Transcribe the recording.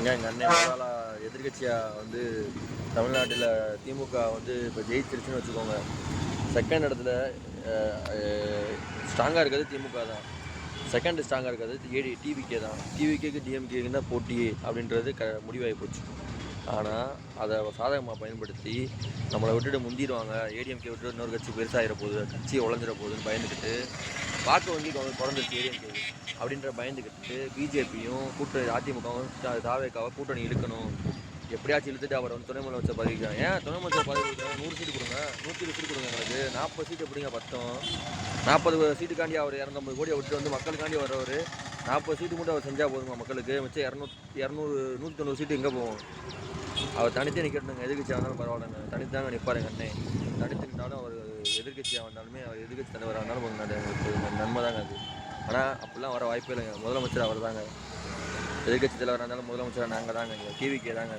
எங்கள் அண்ணன் முதலாக எதிர்கட்சியாக வந்து தமிழ்நாட்டில் திமுக வந்து இப்போ ஜெயிச்சிருச்சுன்னு வச்சுக்கோங்க. செகண்ட் இடத்துல ஸ்ட்ராங்காக இருக்கிறது திமுக தான். செகண்ட் ஸ்ட்ராங்காக இருக்கிறது டிவிகே தான். டிவிகேக்கு டிஎம்கேக்கு தான் போட்டி அப்படின்றது முடிவாகி போச்சு. ஆனால் அதை சாதகமாக பயன்படுத்தி நம்மளை விட்டுட்டு முந்திடுவாங்க, ஏடிஎம்கே விட்டுட்டு இன்னொரு கட்சி பெருசாகிட போகுது, கட்சியை உழைஞ்சிட போகுதுன்னு பயந்துக்கிட்டு வாக்கு வங்கி குறைஞ்சிருச்சு ஏடிஎம்கே அப்படின்ற பயந்துக்கிட்டு பிஜேபியும் கூட்டணி அதிமுகவும் தாவேக்காவை கூட்டணி இழுக்கணும், எப்படியாச்சும் இழுத்துட்டு அவரை வந்து துணை முதலமைச்சர் பதவிக்கிறாங்க. ஏன் துணை முதலமைச்சர் பதவி 100 சீட்டு கொடுங்க, 120 சீட்டு கொடுங்க, எங்களுக்கு 40 சீட்டு எப்படிங்க பத்தம்? 40 சீட்டுக்காண்டி அவர் 250 கோடியை விட்டு வந்து மக்களுக்காண்டி வரவர் 40 சீட்டு மட்டும் அவர் செஞ்சால் போதுமா மக்களுக்கு? மிச்சம் 190 சீட்டு எங்கே போவோம்? அவர் தனித்தே நிற்கணுங்க. எதிர்கட்சியாக இருந்தாலும் பரவாயில்லைங்க, தனித்தாங்க நிற்பாருங்க அண்ணன். தனித்து நின்றாலும் அவர் எதிர்கட்சியாக வந்தாலுமே அவர் எதிர்கட்சி தலைவராக இருந்தாலும் எங்களுக்கு நன்மை தாங்க அது. ஆனால் அப்படிலாம் வர வாய்ப்பே இல்லைங்க. முதலமைச்சர் அவர் தாங்க. எதிர்கட்சி தலைவராக இருந்தாலும் முதலமைச்சராக நாங்கள் தாங்க, டிவிக்கே தாங்க.